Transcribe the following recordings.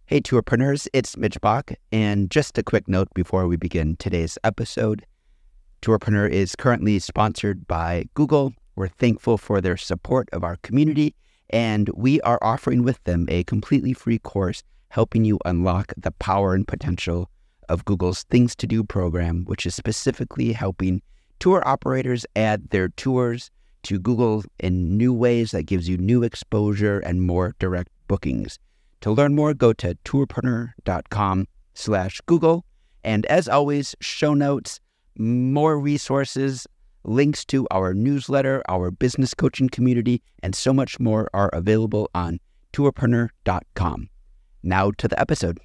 Hey, tourpreneurs, it's Mitch Bach, and just a quick note before we begin today's episode. Tourpreneur is currently sponsored by Google. We're thankful for their support of our community, and we are offering with them a completely free course helping you unlock the power and potential of Google's Things to Do program, which is specifically helping tour operators add their tours to Google in new ways that gives you new exposure and more direct bookings. To learn more, go to tourpreneur.com/Google. And as always, show notes, more resources, links to our newsletter, our business coaching community, and so much more are available on tourpreneur.com. Now to the episode.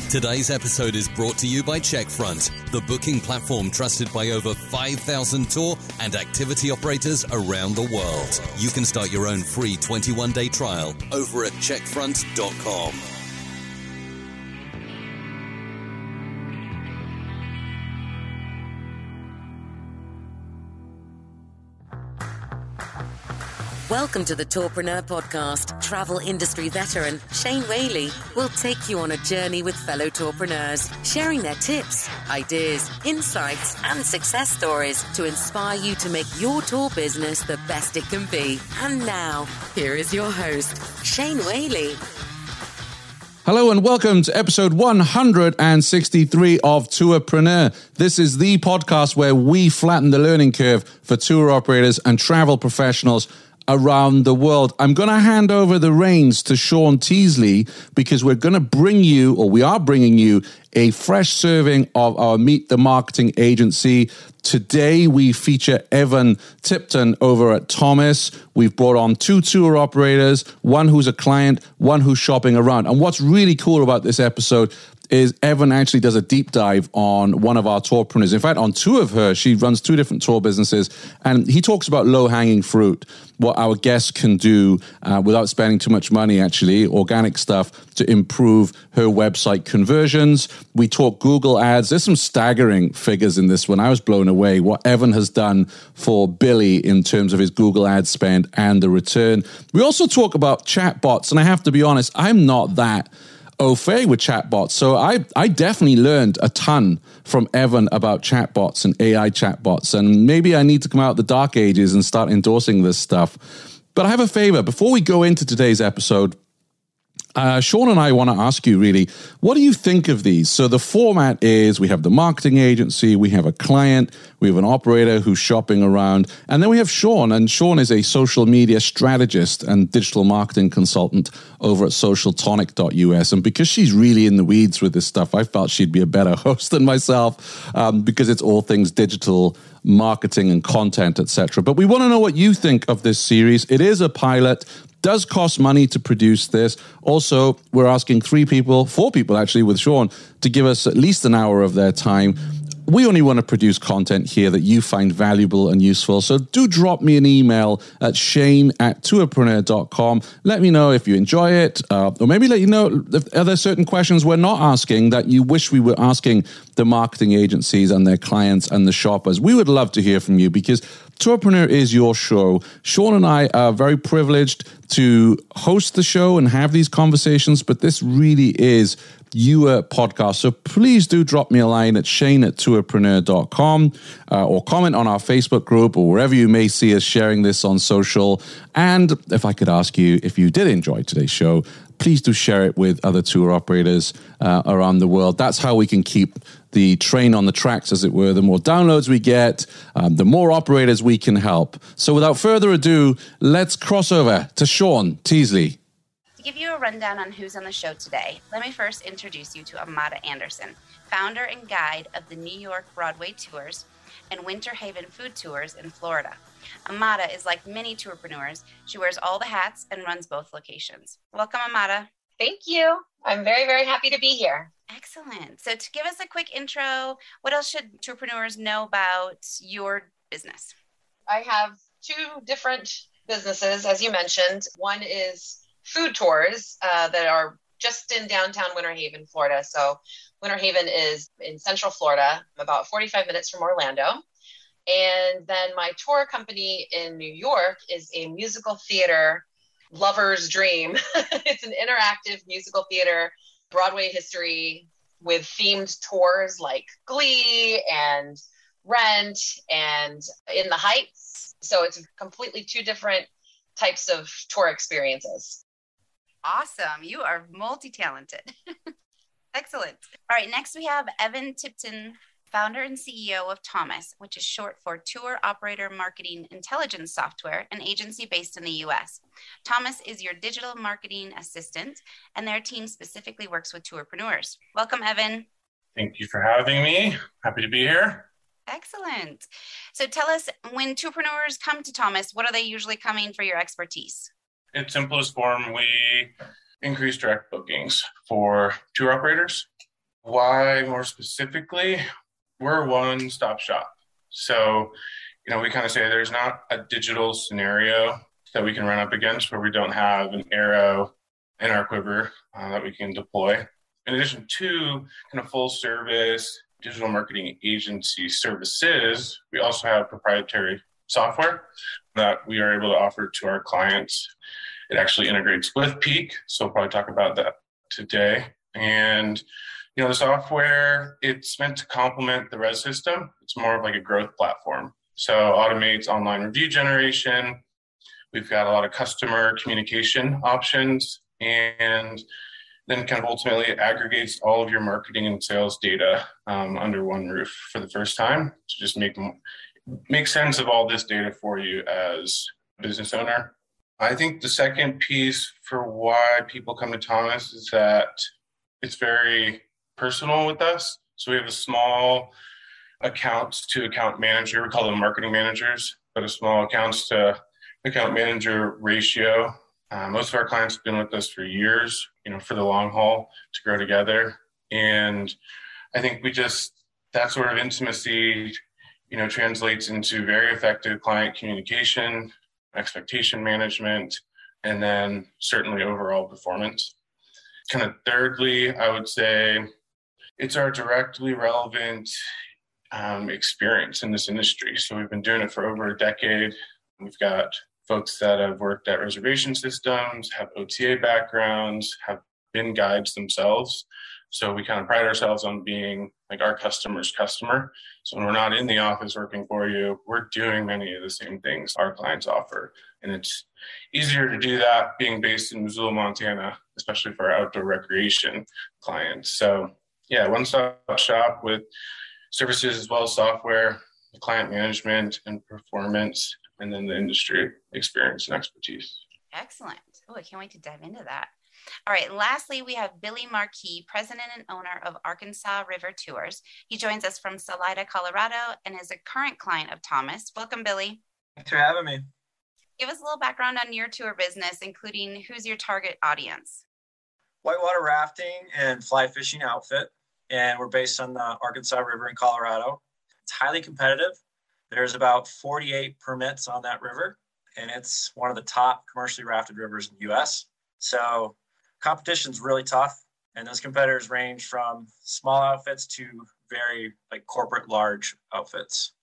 Today's episode is brought to you by Checkfront, the booking platform trusted by over 5,000 tour and activity operators around the world. You can start your own free 21-day trial over at checkfront.com. Welcome to the Tourpreneur Podcast. Travel industry veteran Shane Whaley will take you on a journey with fellow tourpreneurs, sharing their tips, ideas, insights, and success stories to inspire you to make your tour business the best it can be. And now, here is your host, Shane Whaley. Hello and welcome to episode 163 of Tourpreneur. This is the podcast where we flatten the learning curve for tour operators and travel professionals around the world. I'm going to hand over the reins to Sean Teasley because we are bringing you a fresh serving of our Meet the Marketing Agency. Today, we feature Evan Tipton over at TOMIS. We've brought on two tour operators, one who's a client, one who's shopping around. And what's really cool about this episode is Evan actually does a deep dive on one of our tourpreneurs. In fact, on two of her, she runs two different tour businesses, and he talks about low-hanging fruit, what our guests can do without spending too much money, actually, organic stuff to improve her website conversions. We talk Google ads. There's some staggering figures in this one. I was blown away what Evan has done for Billy in terms of his Google ad spend and the return. We also talk about chatbots, and I have to be honest, I'm not that au fait with chatbots. So I definitely learned a ton from Evan about chatbots and AI chatbots. And maybe I need to come out of the dark ages and start endorsing this stuff. But I have a favor. Before we go into today's episode, Sean and I want to ask you really, what do you think of these? So the format is we have the marketing agency, we have a client, we have an operator who's shopping around, and then we have Sean. And Sean is a social media strategist and digital marketing consultant over at socialtonic.us. And because she's really in the weeds with this stuff, I felt she'd be a better host than myself because it's all things digital marketing and content, etc. But we want to know what you think of this series. It is a pilot. Does cost money to produce this. Also, we're asking four people actually with Sean to give us at least an hour of their time. We only want to produce content here that you find valuable and useful. So do drop me an email at shane@tourpreneur.com. Let me know if you enjoy it, or maybe let you know if are there certain questions we're not asking that you wish we were asking the marketing agencies and their clients and the shoppers. We would love to hear from you because Tourpreneur is your show. Sean and I are very privileged to host the show and have these conversations, but this really is your podcast. So please do drop me a line at shane@tourpreneur.com or comment on our Facebook group or wherever you may see us sharing this on social. And if I could ask you, if you did enjoy today's show, please do share it with other tour operators around the world. That's how we can keep the train on the tracks, as it were. The more downloads we get, the more operators we can help. So without further ado, let's cross over to Sean Teasley. To give you a rundown on who's on the show today, let me first introduce you to Amada Anderson, founder and guide of the New York Broadway Tours and Winter Haven Food Tours in Florida. Amada is like many tourpreneurs. She wears all the hats and runs both locations. Welcome, Amada. Thank you. I'm very, very happy to be here. Excellent. So to give us a quick intro, what else should tourpreneurs know about your business? I have two different businesses, as you mentioned. One is food tours that are just in downtown Winter Haven, Florida. So Winter Haven is in Central Florida, about 45 minutes from Orlando. And then my tour company in New York is a musical theater lover's dream. It's an interactive musical theater, Broadway history with themed tours like Glee and Rent and In the Heights. So it's completely two different types of tour experiences. Awesome. You are multi-talented. Excellent. All right. Next, we have Evan Tipton, founder and CEO of TOMIS, which is short for Tour Operator Marketing Intelligence Software, an agency based in the US. TOMIS is your digital marketing assistant, and their team specifically works with tourpreneurs. Welcome, Evan. Thank you for having me. Happy to be here. Excellent. So tell us, when tourpreneurs come to TOMIS, what are they usually coming for your expertise? In simplest form, we increase direct bookings for tour operators. Why more specifically? We're a one-stop shop. So, we kind of say there's not a digital scenario that we can run up against where we don't have an arrow in our quiver that we can deploy. In addition to kind of full service digital marketing agency services, we also have proprietary software that we are able to offer to our clients. It actually integrates with Peak, so we'll probably talk about that today. And, the software, it's meant to complement the res system. It's more of like a growth platform. So automates online review generation. We've got a lot of customer communication options, and then kind of ultimately aggregates all of your marketing and sales data under one roof for the first time to just make sense of all this data for you as a business owner. I think the second piece for why people come to TOMIS is that it's very personal with us. So we have a small accounts to account manager. We call them marketing managers, but a small accounts to account manager ratio. Most of our clients have been with us for years, for the long haul to grow together. And I think that sort of intimacy, translates into very effective client communication, expectation management, and then certainly overall performance. Kind of thirdly, I would say it's our directly relevant experience in this industry. So we've been doing it for over a decade. We've got folks that have worked at reservation systems, have OTA backgrounds, have been guides themselves. So we kind of pride ourselves on being like our customer's customer. So when we're not in the office working for you, we're doing many of the same things our clients offer. And it's easier to do that being based in Missoula, Montana, especially for our outdoor recreation clients. So yeah, one-stop shop with services as well as software, client management and performance, and then the industry experience and expertise. Excellent. Oh, I can't wait to dive into that. All right. Lastly, we have Billy Marquis, president and owner of Arkansas River Tours. He joins us from Salida, Colorado, and is a current client of TOMIS. Welcome, Billy. Thanks for having me. Give us a little background on your tour business, including who's your target audience. Whitewater rafting and fly fishing outfit, and we're based on the Arkansas River in Colorado. It's highly competitive. There's about 48 permits on that river, and it's one of the top commercially rafted rivers in the U.S. So competition's really tough, and those competitors range from small outfits to very corporate large outfits.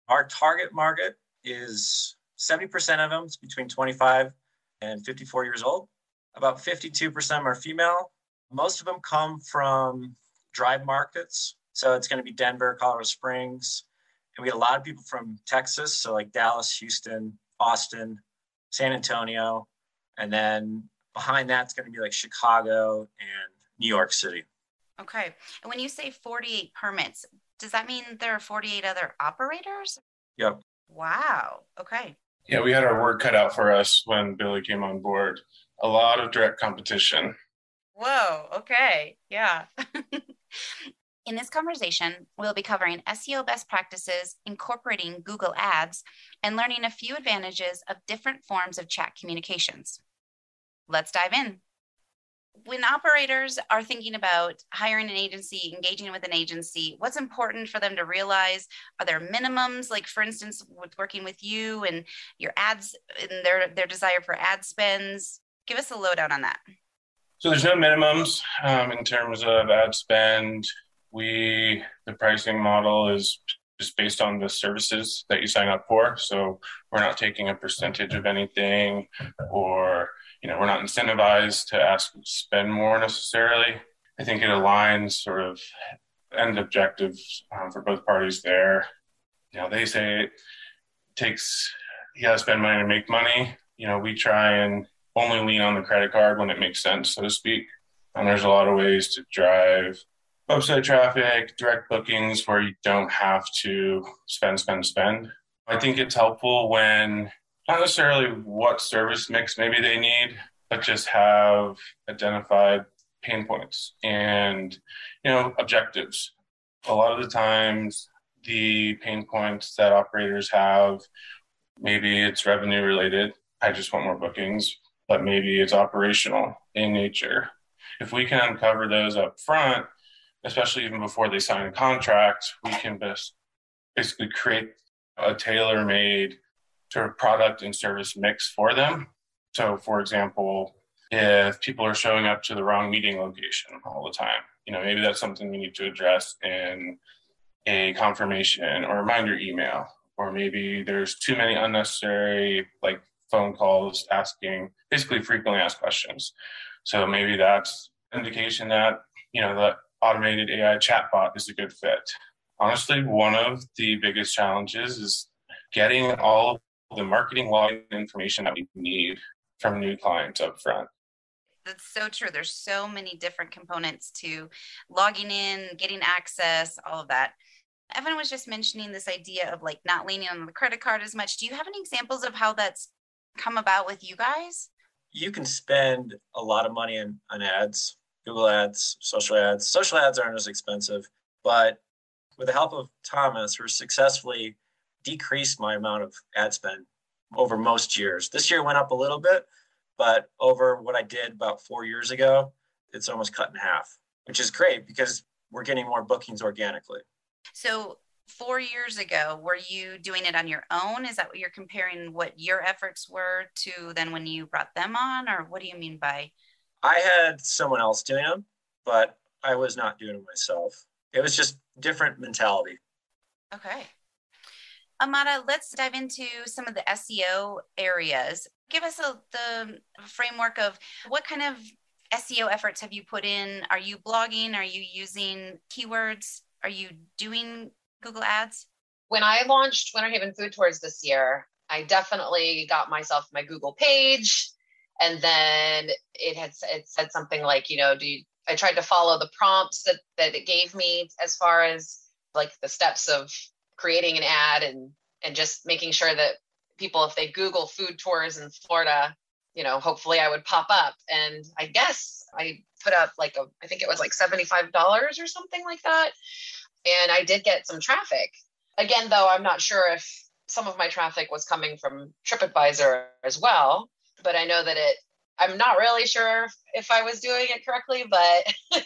Our target market is 70% of them is between 25 and 54 years old. About 52% are female. Most of them come from drive markets. So it's going to be Denver, Colorado Springs. And we get a lot of people from Texas, so like Dallas, Houston, Austin, San Antonio. And then behind that, it's going to be like Chicago and New York City. Okay. And when you say 48 permits, does that mean there are 48 other operators? Yep. Wow. Okay. Yeah, we had our work cut out for us when Billy came on board. A lot of direct competition. Whoa. Okay. Yeah. In this conversation, we'll be covering SEO best practices, incorporating Google Ads, and learning a few advantages of different forms of chat communications. Let's dive in. When operators are thinking about hiring an agency, engaging with an agency, what's important for them to realize? Are there minimums, like for instance, with working with you and your ads and their desire for ad spends? Give us a lowdown on that. So there's no minimums in terms of ad spend. The pricing model is just based on the services that you sign up for. So we're not taking a percentage of anything or we're not incentivized to ask to spend more necessarily. I think it aligns sort of end objectives for both parties there. They say it takes, you got to spend money to make money. We try and only lean on the credit card when it makes sense, so to speak. And there's a lot of ways to drive website traffic, direct bookings where you don't have to spend. I think it's helpful when not necessarily what service mix maybe they need, but just have identified pain points and, objectives. A lot of the times the pain points that operators have, maybe it's revenue related. I just want more bookings, but maybe it's operational in nature. If we can uncover those up front, especially even before they sign a contract, we can basically create a tailor-made sort of product and service mix for them. So, for example, if people are showing up to the wrong meeting location all the time, maybe that's something we need to address in a confirmation or reminder email. Or maybe there's too many unnecessary phone calls asking basically frequently asked questions. So maybe that's an indication that, the automated AI chatbot is a good fit. Honestly, one of the biggest challenges is getting all of the marketing login information that we need from new clients up front. That's so true. There's so many different components to logging in, getting access, all of that. Evan was just mentioning this idea of not leaning on the credit card as much. Do you have any examples of how that's come about with you guys? You can spend a lot of money on ads, Google ads, social ads. Social ads aren't as expensive, but with the help of Thomas, we're successfully decreased my amount of ad spend over most years. This year went up a little bit, but over what I did about 4 years ago, it's almost cut in half, which is great because we're getting more bookings organically. So 4 years ago, were you doing it on your own? Is that what you're comparing what your efforts were to then when you brought them on? Or what do you mean by? I had someone else doing them, but I was not doing it myself. It was just different mentality. Okay. Amada, let's dive into some of the SEO areas. Give us the framework of what kind of SEO efforts have you put in? Are you blogging? Are you using keywords? Are you doing Google Ads? When I launched Winter Haven Food Tours this year, I definitely got myself my Google page. And then it said something like, I tried to follow the prompts that it gave me as far as the steps of creating an ad and just making sure that people, if they Google food tours in Florida, hopefully I would pop up. And I guess I put up I think it was $75 or something like that. And I did get some traffic. Again, though, I'm not sure if some of my traffic was coming from TripAdvisor as well, but I know that I'm not really sure if I was doing it correctly, but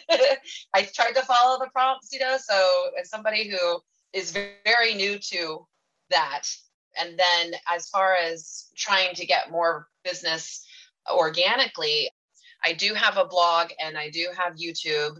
I tried to follow the prompts, so as somebody who is very new to that. And then as far as trying to get more business organically, I do have a blog and I do have YouTube.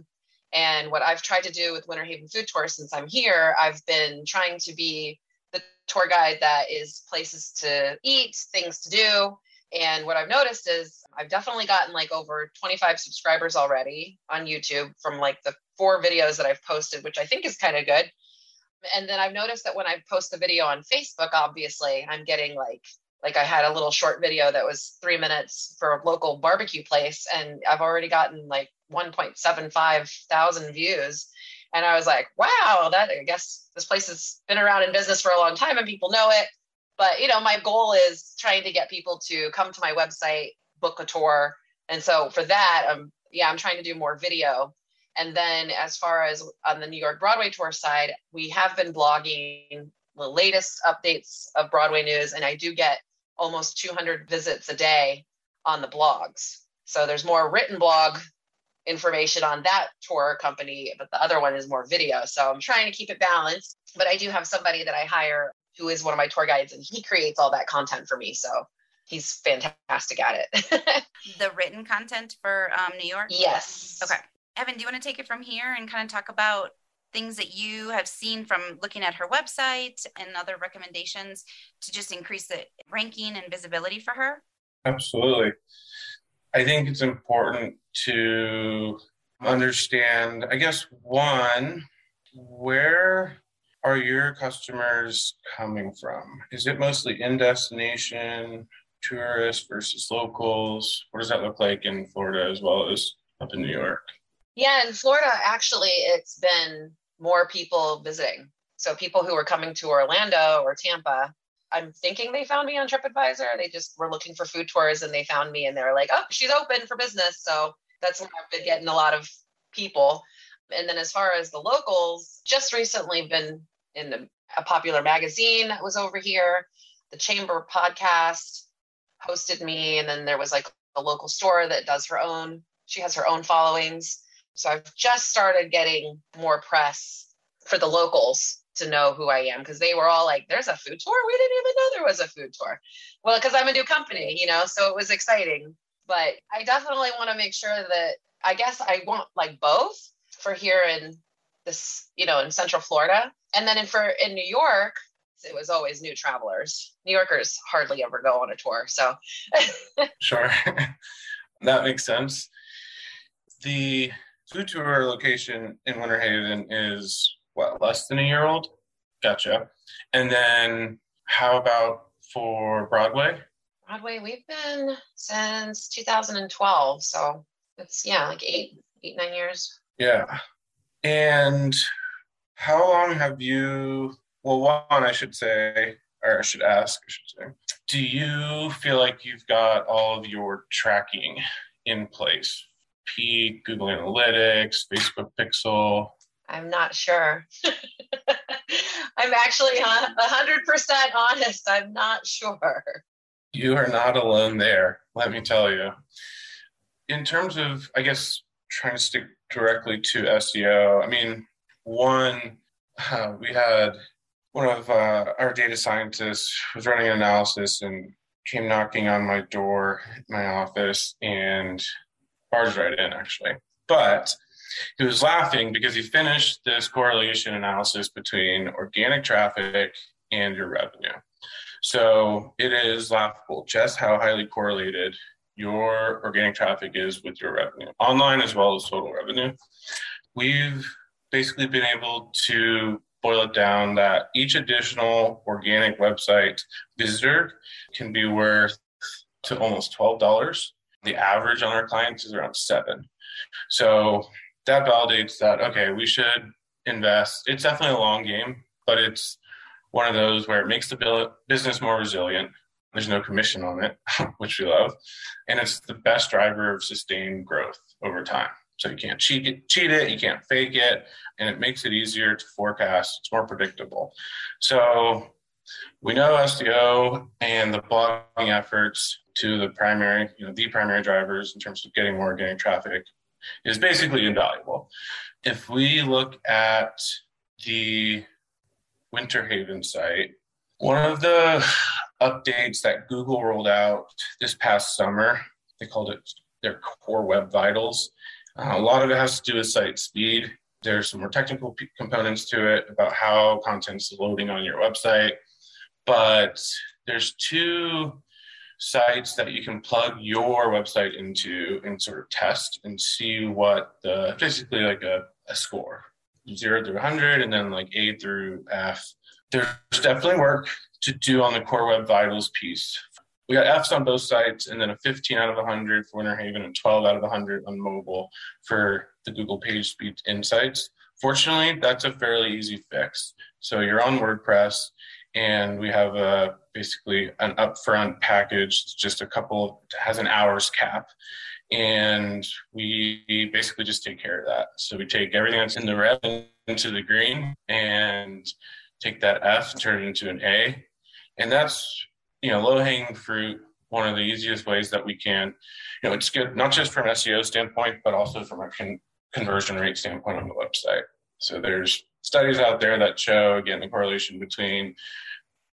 And what I've tried to do with Winter Haven Food Tour since I'm here, I've been trying to be the tour guide that is places to eat, things to do. And what I've noticed is I've definitely gotten over 25 subscribers already on YouTube from the 4 videos that I've posted, which I think is kind of good. And then I've noticed that when I post a video on Facebook, obviously I'm getting I had a little short video that was 3 minutes for a local barbecue place. And I've already gotten 1.75 thousand views. And I was like, wow, I guess this place has been around in business for a long time and people know it. But, my goal is trying to get people to come to my website, book a tour. And so for that, I'm trying to do more video. And then as far as on the New York Broadway tour side, we have been blogging the latest updates of Broadway news. And I do get almost 200 visits a day on the blogs. So there's more written blog information on that tour company, but the other one is more video. So I'm trying to keep it balanced. But I do have somebody that I hire who is one of my tour guides, and he creates all that content for me. So he's fantastic at it. The written content for New York? Yes. Okay. Evan, do you want to take it from here and kind of talk about things that you have seen from looking at her website and other recommendations to just increase the ranking and visibility for her? Absolutely. I think it's important to understand, I guess, one, where are your customers coming from? Is it mostly in destination, tourists versus locals? What does that look like in Florida as well as up in New York? Yeah, in Florida, actually, it's been more people visiting. So people who were coming to Orlando or Tampa, I'm thinking they found me on TripAdvisor. They just were looking for food tours and they found me and they were like, oh, she's open for business. So that's where I've been getting a lot of people. And then as far as the locals, just recently been in a popular magazine that was over here. The Chamber podcast hosted me. And then there was like a local store that does she has her own followings. So I've just started getting more press for the locals to know who I am, because they were all like, there's a food tour? We didn't even know there was a food tour. Well, because I'm a new company, so it was exciting. But I definitely want to make sure that, I guess I want like both for here in this, in Central Florida. And then in New York, it was always new travelers. New Yorkers hardly ever go on a tour. So Sure. That makes sense. The food tour location in Winter Haven is less than a year old? Gotcha. And then how about for Broadway? Broadway, we've been since 2012. So it's, like 9 years. Yeah. And how long have you, one, I should say, or I should ask, do you feel like you've got all of your tracking in place? Peak, Google Analytics, Facebook Pixel? I'm not sure. I'm actually 100% honest. I'm not sure. You are not alone there, let me tell you. In terms of, I guess, trying to stick directly to SEO, I mean, one, we had one of our data scientists was running an analysis and came knocking on my door, my office, and barged right in, actually. But he was laughing because he finished this correlation analysis between organic traffic and your revenue. So it is laughable just how highly correlated your organic traffic is with your revenue, online as well as total revenue. We've basically been able to boil it down that each additional organic website visitor can be worth to almost $12. The average on our clients is around $7. So that validates that, okay, we should invest. It's definitely a long game, but it's one of those where it makes the business more resilient. There's no commission on it, which we love. And it's the best driver of sustained growth over time. So you can't cheat it, you can't fake it, and it makes it easier to forecast. It's more predictable. So we know SEO and the blogging efforts to the primary drivers in terms of getting more organic traffic is basically invaluable. If we look at the Winter Haven site, one of the updates that Google rolled out this past summer, they called it their Core Web Vitals. A lot of it has to do with site speed. There's some more technical components to it about how content's loading on your website. But there's two sites that you can plug your website into and sort of test and see what basically like a score, 0 through 100, and then like A through F. There's definitely work to do on the Core Web Vitals piece. We got Fs on both sites, and then a 15 out of 100 for Winter Haven and 12 out of 100 on mobile for the Google Page Speed Insights. Fortunately, that's a fairly easy fix. So you're on WordPress, and we have basically an upfront package, has an hours cap. And we basically just take care of that. So we take everything that's in the red into the green and take that F and turn it into an A. And that's, low-hanging fruit, one of the easiest ways that we can. It's good, not just from an SEO standpoint, but also from a conversion rate standpoint on the website. So there's studies out there that show, again, the correlation between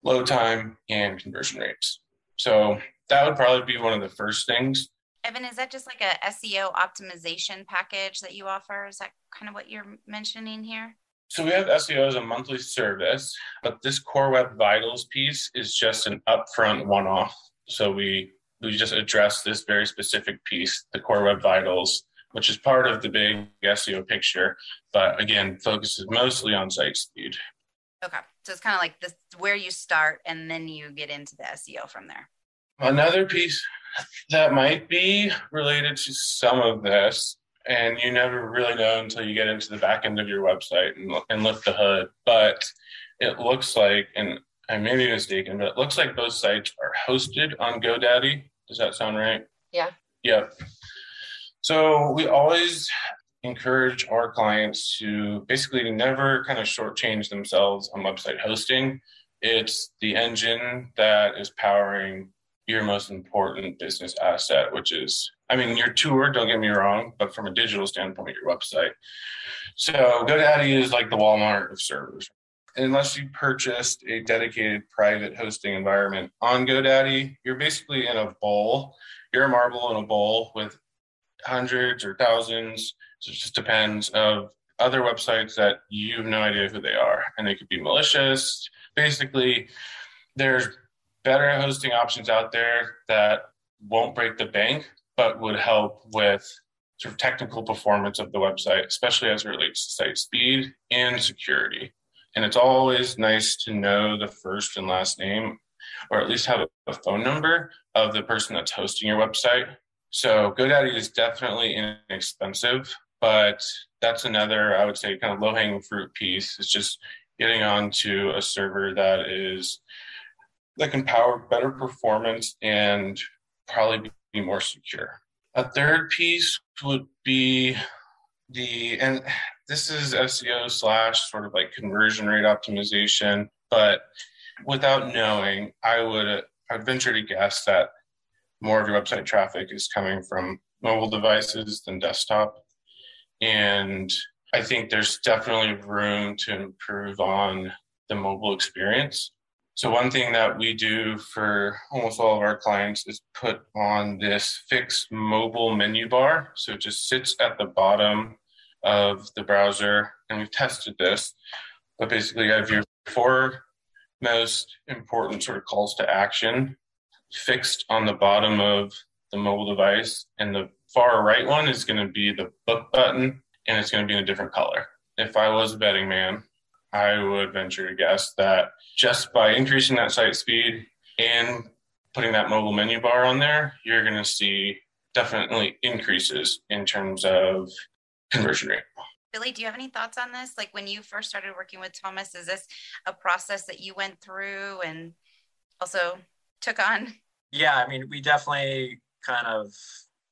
load time and conversion rates. So that would probably be one of the first things. Evan, is that just like a SEO optimization package that you offer? Is that kind of what you're mentioning here? So we have SEO as a monthly service, but this Core Web Vitals piece is just an upfront one-off. So we we just address this very specific piece, the core web vitals, which is part of the big SEO picture, but again, focuses mostly on site speed. Okay. So it's kind of like this where you start and then you get into the SEO from there. Another piece that might be related to some of this, and you never really know until you get into the back end of your website and lift the hood, but it looks like, and I may be mistaken, but it looks like both sites are hosted on GoDaddy. Does that sound right? Yeah. Yep. So we always encourage our clients to basically never kind of shortchange themselves on website hosting. It's the engine that is powering your most important business asset, which is, I mean, your tour, don't get me wrong, but from a digital standpoint, your website. So GoDaddy is like the Walmart of servers. Unless you purchased a dedicated private hosting environment on GoDaddy, you're basically in a bowl. You're a marble in a bowl with hundreds or thousands, so it just depends, of other websites that you have no idea who they are. And they could be malicious. Basically, there's better hosting options out there that won't break the bank, but would help with sort of technical performance of the website, especially as it relates to site speed and security. And it's always nice to know the first and last name, or at least have a phone number of the person that's hosting your website. So GoDaddy is definitely inexpensive, but that's another, I would say, kind of low-hanging fruit piece. It's just getting onto a server that can power better performance and probably be more secure. A third piece would be and this is SEO / sort of like conversion rate optimization, but without knowing, I'd venture to guess that more of your website traffic is coming from mobile devices than desktop. And I think there's definitely room to improve on the mobile experience. So one thing that we do for almost all of our clients is put on this fixed mobile menu bar. So it just sits at the bottom of the browser, and we've tested this. But basically, you have your 4 most important sort of calls to action fixed on the bottom of the mobile device, and the far right one is going to be the book button, and it's going to be in a different color. If I was a betting man, I would venture to guess that just by increasing that site speed and putting that mobile menu bar on there, you're going to see definitely increases in terms of conversion rate. Billy, do you have any thoughts on this? Like when you first started working with Thomas, is this a process that you went through and also took on? Yeah, I mean, we definitely kind of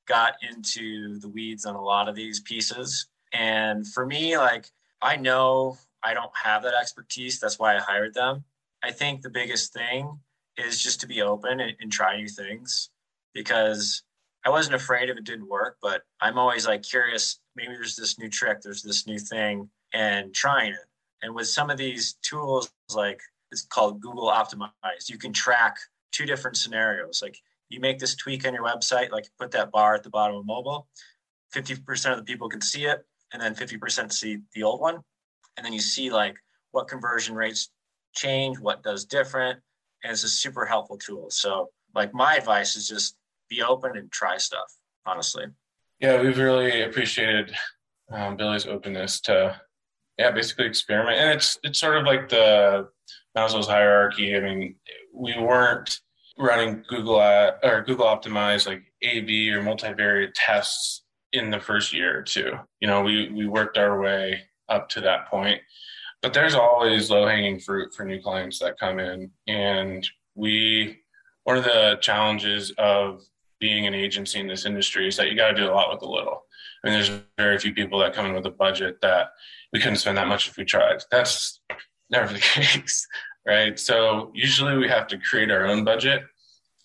got into the weeds on a lot of these pieces. And for me, like, I know I don't have that expertise. That's why I hired them. I think the biggest thing is just to be open and try new things, because I wasn't afraid if it didn't work, but I'm always like curious, maybe there's this new trick, there's this new thing, and trying it. And with some of these tools, like it's called Google Optimize, you can track 2 different scenarios. Like you make this tweak on your website, like put that bar at the bottom of mobile, 50% of the people can see it, and then 50% see the old one. And then you see like what conversion rates change, what does different. And it's a super helpful tool. So like my advice is just be open and try stuff, honestly. Yeah, we've really appreciated Billy's openness to, basically experiment. And it's sort of like the Maslow's hierarchy. I mean, we weren't running Google Optimize like A/B or multivariate tests in the first year or 2. We worked our way up to that point. But there's always low-hanging fruit for new clients that come in. And one of the challenges of being an agency in this industry is that you got to do a lot with a little. I mean, there's very few people that come in with a budget that we couldn't spend that much if we tried. That's never the case, right? So usually we have to create our own budget.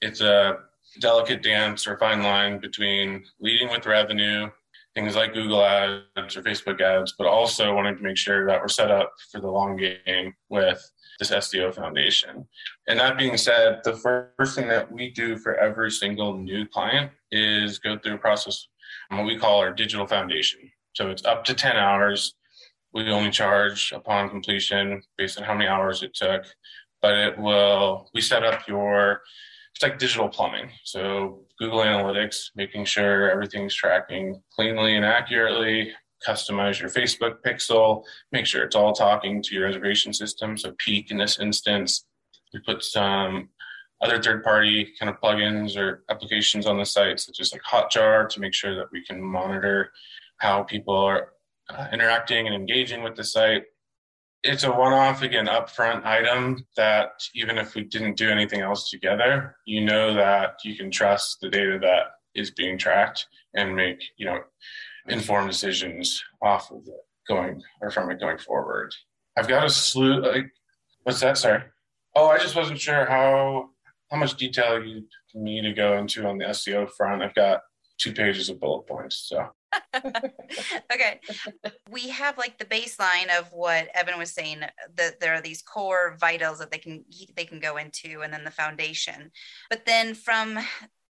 It's a delicate dance or fine line between leading with revenue, things like Google ads or Facebook ads, but also wanting to make sure that we're set up for the long game with this SEO foundation. And that being said, the first thing that we do for every single new client is go through a process, what we call our digital foundation. So it's up to 10 hours. We only charge upon completion based on how many hours it took, but we set up your just like digital plumbing. So Google Analytics, making sure everything's tracking cleanly and accurately, customize your Facebook pixel, make sure it's all talking to your reservation system. So Peak in this instance, we put some other third-party kind of plugins or applications on the site, such as like Hotjar, to make sure that we can monitor how people are interacting and engaging with the site. It's a one-off, again, upfront item that even if we didn't do anything else together, you know that you can trust the data that is being tracked and make, informed decisions off of it from it going forward. I've got a slew, what's that, sorry? Oh, I just wasn't sure how much detail you need me to go into on the SEO front. I've got 2 pages of bullet points, so. Okay. We have like the baseline of what Evan was saying, that there are these core vitals that they can go into, and then the foundation. But then from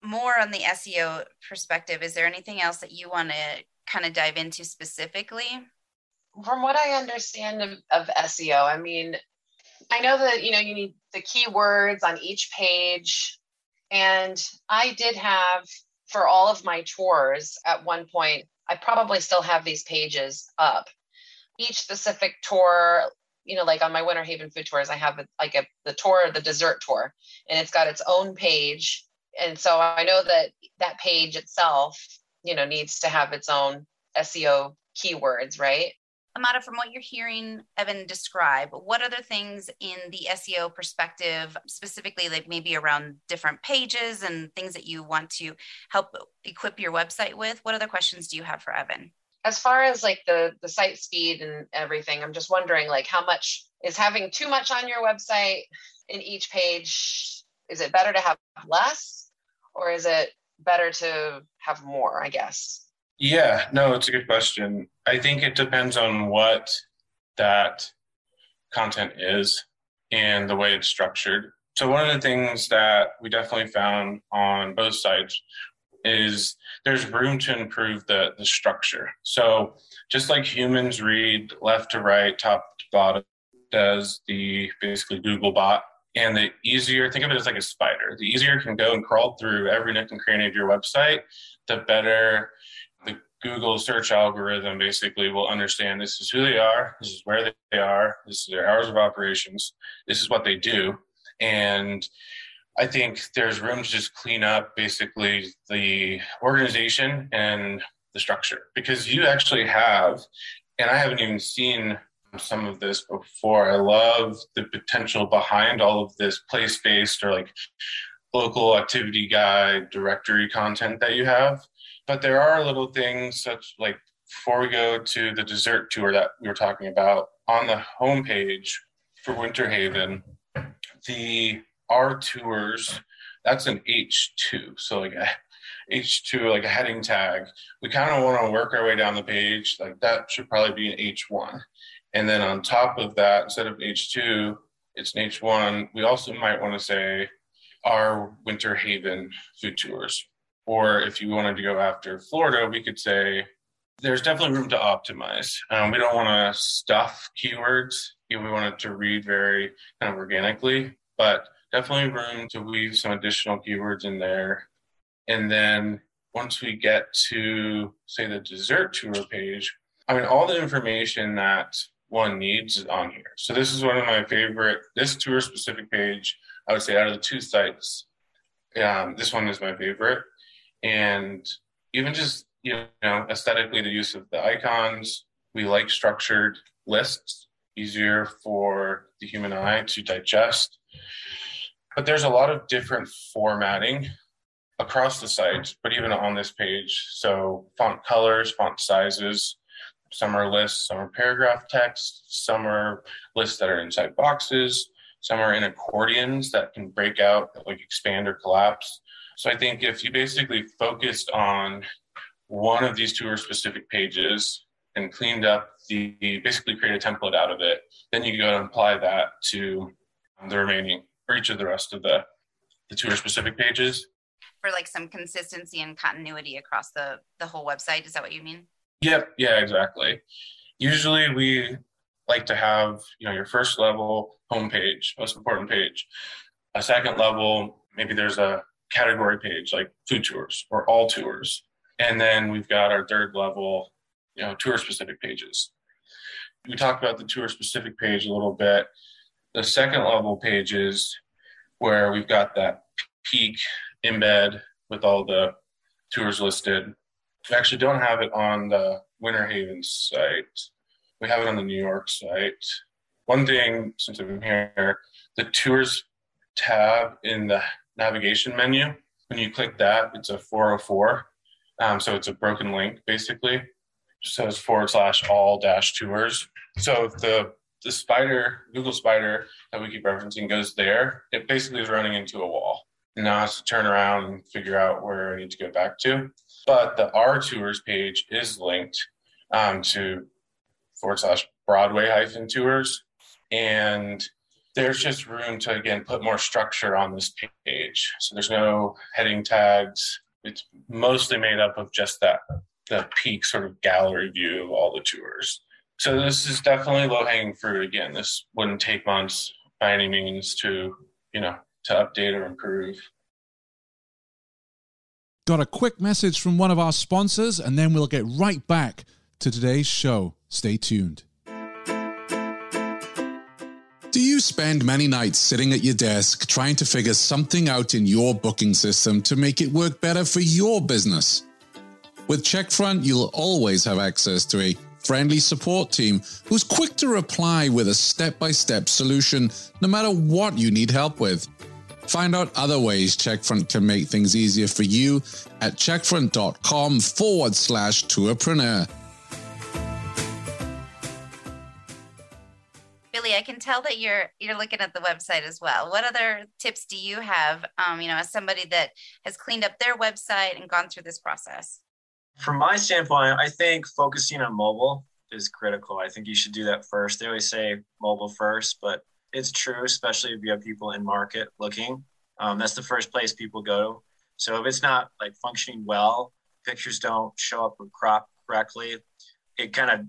more on the SEO perspective, is there anything else that you want to kind of dive into specifically? From what I understand of SEO, I mean, I know that, you need the keywords on each page. And I did have, for all of my tours at one point, I probably still have these pages up. Each specific tour, like on my Winter Haven food tours, I have the dessert tour, and it's got its own page. And so I know that page itself, needs to have its own SEO keywords, right? Amada, from what you're hearing Evan describe, what other things in the SEO perspective, specifically like maybe around different pages and things that you want to help equip your website with? What other questions do you have for Evan? As far as like the site speed and everything, I'm just wondering like how much is having too much on your website in each page? Is it better to have less, or is it better to have more, I guess? Yeah, no, it's a good question. I think it depends on what that content is and the way it's structured. So one of the things that we definitely found on both sides is there's room to improve the structure. So just like humans read left to right, top to bottom, does the basically Google bot. And the easier, think of it as like a spider. The easier it can go and crawl through every nook and cranny of your website, the better the Google search algorithm basically will understand this is who they are, this is where they are, this is their hours of operations, this is what they do. And I think there's room to just clean up basically the organization and the structure, because you actually have, and I haven't even seen some of this before. I love the potential behind all of this place-based or like local activity guide directory content that you have. But there are little things such like, before we go to the dessert tour that we were talking about, on the homepage for Winter Haven, our tours, that's an H2. So like a H2, like a heading tag. We kind of want to work our way down the page. Like that should probably be an H1. And then on top of that, instead of H2, it's an H1. We also might want to say our Winter Haven food tours. Or if you wanted to go after Florida, we could say there's definitely room to optimize. We don't want to stuff keywords. We want it to read very kind of organically, but definitely room to weave some additional keywords in there. And then once we get to, say, the dessert tour page, all the information that one needs is on here. So this is one of my favorite, this tour specific page, I would say out of the 2 sites, this one is my favorite. And even just, aesthetically, the use of the icons, we like structured lists, easier for the human eye to digest. But there's a lot of different formatting across the site, but even on this page. So font colors, font sizes, some are lists, some are paragraph text, some are lists that are inside boxes, some are in accordions that can break out, like expand or collapse. So I think if you basically focused on one of these tour specific pages and cleaned up basically create a template out of it, then you can go and apply that to the remaining, or each of the rest of the tour specific pages. For like some consistency and continuity across the whole website. Is that what you mean? Yep. Yeah, exactly. Usually we like to have, your first level homepage, most important page, a second level maybe there's a category page like food tours or all tours. And then we've got our third level, tour specific pages. We talked about the tour specific page a little bit. The second level pages where we've got that peak embed with all the tours listed. We actually don't have it on the Winter Haven site. We have it on the New York site. One thing, since I'm here, the tours tab in the navigation menu, when you click that, it's a 404. So it's a broken link, basically. It says /all-tours. So if the spider, Google spider that we keep referencing goes there, it basically is running into a wall. And now I have to turn around and figure out where I need to go back to. But the Our Tours page is linked to /Broadway-tours. And there's just room to, again, put more structure on this page. So there's no heading tags. It's mostly made up of just the peak sort of gallery view of all the tours. So this is definitely low-hanging fruit. Again, this wouldn't take months by any means to update or improve. Got a quick message from one of our sponsors, and then we'll get right back to today's show. Stay tuned. Do you spend many nights sitting at your desk trying to figure something out in your booking system to make it work better for your business? With Checkfront, you'll always have access to a friendly support team who's quick to reply with a step-by-step solution no matter what you need help with. Find out other ways Checkfront can make things easier for you at checkfront.com/tourpreneur. Billy, I can tell that you're looking at the website as well. What other tips do you have, as somebody that has cleaned up their website and gone through this process? From my standpoint, I think focusing on mobile is critical. I think you should do that first. They always say mobile first, but it's true, especially if you have people in market looking. That's the first place people go. So if it's not like functioning well, pictures don't show up or crop correctly, it kind of,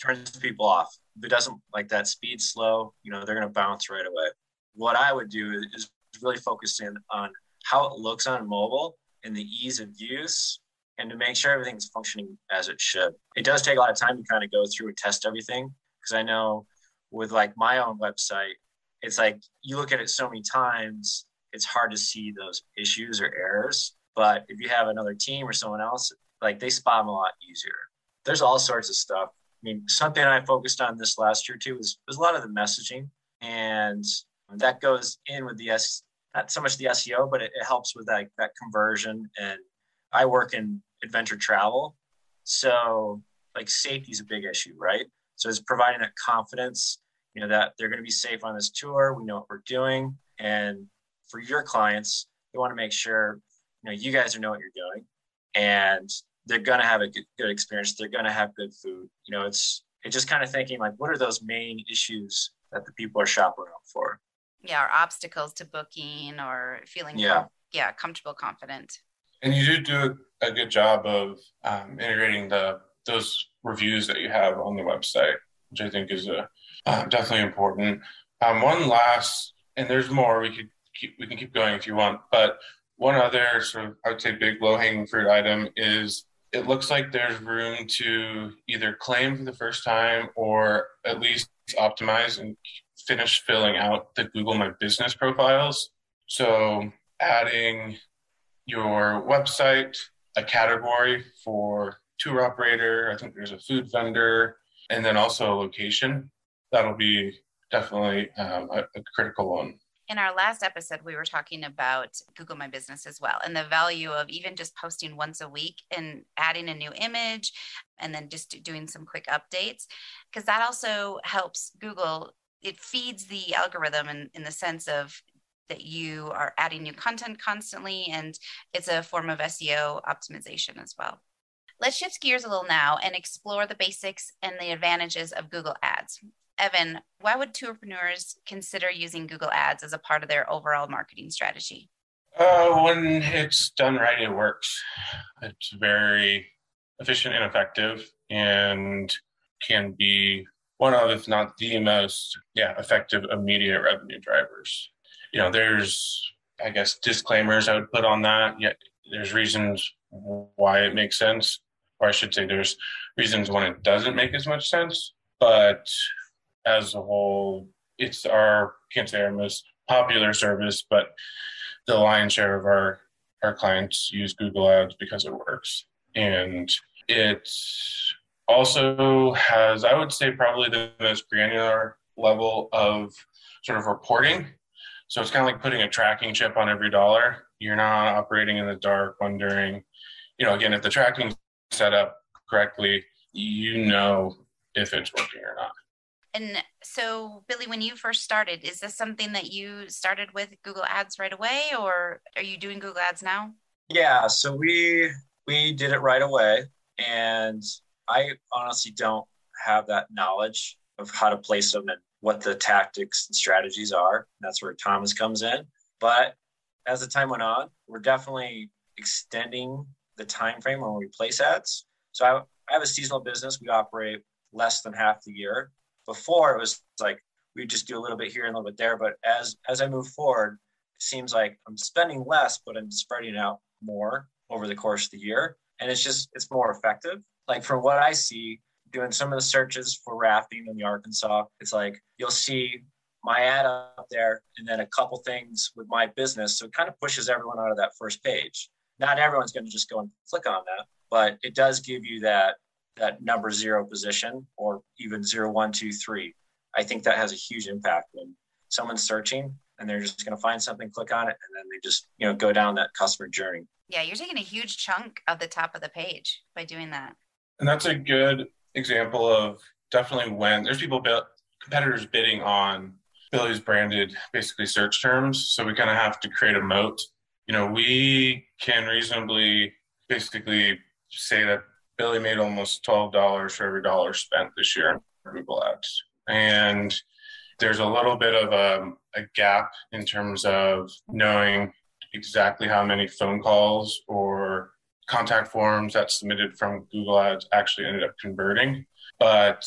turns people off. If it doesn't like that speed slow, they're going to bounce right away. What I would do is really focus in on how it looks on mobile and the ease of use, and to make sure everything's functioning as it should. It does take a lot of time to kind of go through and test everything, because I know with like my own website, it's like you look at it so many times, it's hard to see those issues or errors. But if you have another team or someone else, like they spot them a lot easier. There's all sorts of stuff. I mean, something I focused on this last year too was a lot of the messaging, and that goes in with not so much the SEO, but it helps with that conversion. And I work in adventure travel, so like safety is a big issue, right? So it's providing that confidence, that they're going to be safe on this tour. We know what we're doing, and for your clients, they want to make sure you guys know what you're doing, and they're going to have a good experience. They're going to have good food. It's just kind of thinking like, what are those main issues that the people are shopping around for? Yeah, or obstacles to booking or feeling comfortable, confident. And you do a good job of integrating those reviews that you have on the website, which I think is definitely important. One last, and there's more. We can keep going if you want, but one other sort of, I would say, big low-hanging fruit item is it looks like there's room to either claim for the first time or at least optimize and finish filling out the Google My Business profiles. So adding your website, a category for tour operator, I think there's a food vendor, and then also a location. That'll be definitely a critical one. In our last episode, we were talking about Google My Business as well, and the value of even just posting once a week and adding a new image and then just doing some quick updates, because that also helps Google. It feeds the algorithm in the sense of that you are adding new content constantly, and it's a form of SEO optimization as well. Let's shift gears a little now and explore the basics and the advantages of Google Ads. Evan, why would tourpreneurs consider using Google Ads as a part of their overall marketing strategy? When it's done right, it works. It's very efficient and effective, and can be one of, if not the most, effective immediate revenue drivers. There's I guess, disclaimers I would put on that. Yet there's reasons why it makes sense, or I should say there's reasons when it doesn't make as much sense. But as a whole, it's can't say our most popular service, but the lion's share of our clients use Google Ads because it works. And it also has, I would say, probably the most granular level of sort of reporting. So it's kind of like putting a tracking chip on every dollar. You're not operating in the dark, wondering, again, if the tracking's set up correctly, if it's working or not. And so, Billy, when you first started, is this something that you started with Google Ads right away, or are you doing Google Ads now? Yeah, so we did it right away, and I honestly don't have that knowledge of how to place them and what the tactics and strategies are. That's where TOMIS comes in. But as the time went on, we're definitely extending the time frame when we place ads. So I have a seasonal business. We operate less than half the year. Before, it was like we just do a little bit here and a little bit there. But as I move forward, it seems like I'm spending less, but I'm spreading out more over the course of the year. And it's more effective. Like from what I see, doing some of the searches for rafting in the Arkansas, it's like you'll see my ad up there and then a couple things with my business. So it kind of pushes everyone out of that first page. Not everyone's going to just go and click on that, but it does give you that number 0 position, or even 0, 1, 2, 3. I think that has a huge impact when someone's searching and they're just going to find something, click on it, and then they just, go down that customer journey. Yeah, you're taking a huge chunk of the top of the page by doing that. And that's a good example of definitely when there's competitors bidding on Billy's branded, basically, search terms. So we kind of have to create a moat. We can reasonably basically say that Billy made almost $12 for every dollar spent this year on Google Ads. And there's a little bit of a gap in terms of knowing exactly how many phone calls or contact forms that submitted from Google Ads actually ended up converting. But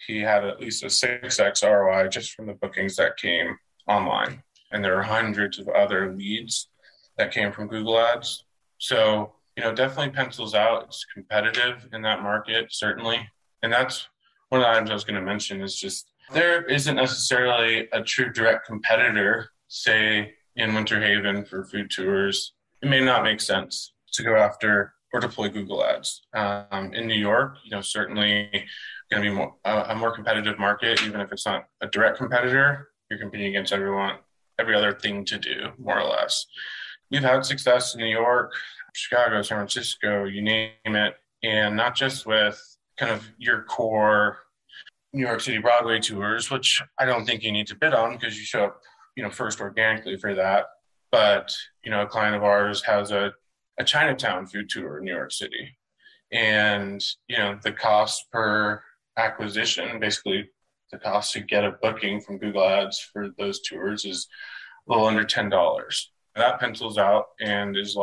he had at least a 6x ROI just from the bookings that came online. And there are hundreds of other leads that came from Google Ads. So, definitely pencils out. It's competitive in that market, certainly. And that's one of the items I was going to mention is just there isn't necessarily a true direct competitor, say, in Winter Haven for food tours. It may not make sense to go after or deploy Google Ads. In New York, certainly going to be a more competitive market, even if it's not a direct competitor. You're competing against every other thing to do, more or less. We've had success in New York, Chicago, San Francisco, you name it, and not just with kind of your core New York City Broadway tours, which I don't think you need to bid on because you show up, first organically for that. But, a client of ours has a Chinatown food tour in New York City. And, the cost per acquisition, basically the cost to get a booking from Google Ads for those tours is a little under $10. That pencils out and is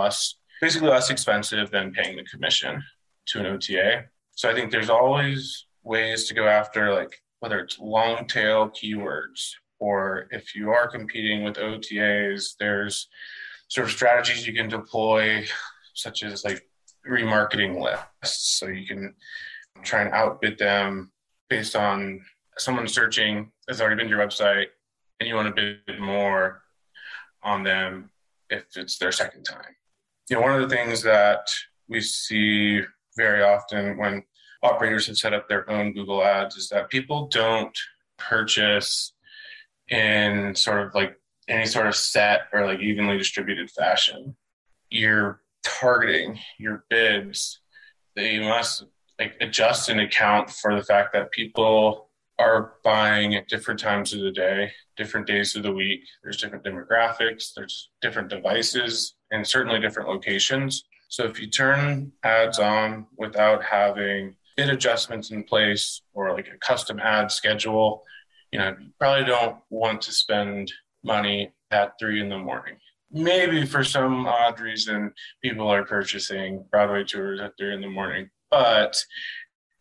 basically less expensive than paying the commission to an OTA. So I think there's always ways to go after, like, whether it's long tail keywords, or if you are competing with OTAs, there's sort of strategies you can deploy, such as like remarketing lists. So you can try and outbid them based on someone searching has already been to your website and you want to bid more on them if it's their second time. One of the things that we see very often when operators have set up their own Google Ads is that people don't purchase in sort of like any sort of set or like evenly distributed fashion. You're targeting your bids. They must adjust and account for the fact that people are buying at different times of the day, different days of the week. There's different demographics, there's different devices, and certainly different locations. So if you turn ads on without having bid adjustments in place or like a custom ad schedule, you probably don't want to spend money at 3 a.m. Maybe for some odd reason, people are purchasing Broadway tours at 3 a.m. But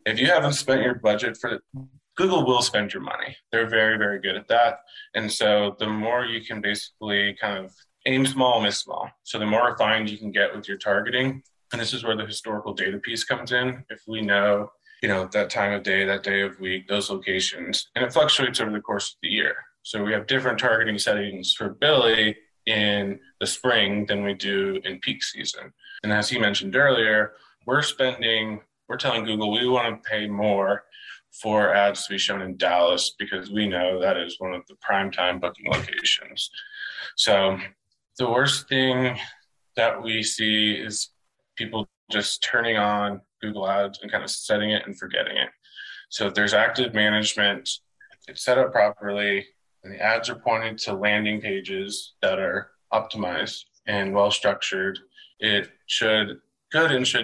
if you haven't spent your budget for it, Google will spend your money. They're very, very good at that. And so the more you can basically kind of aim small, miss small. So the more refined you can get with your targeting, and this is where the historical data piece comes in. If we know, that time of day, that day of week, those locations, and it fluctuates over the course of the year. So we have different targeting settings for Billy in the spring than we do in peak season. And as he mentioned earlier, we're telling Google we want to pay more for ads to be shown in Dallas because we know that is one of the primetime booking locations. So the worst thing that we see is people just turning on Google Ads and kind of setting it and forgetting it. So if there's active management, it's set up properly, and the ads are pointed to landing pages that are optimized and well structured, it should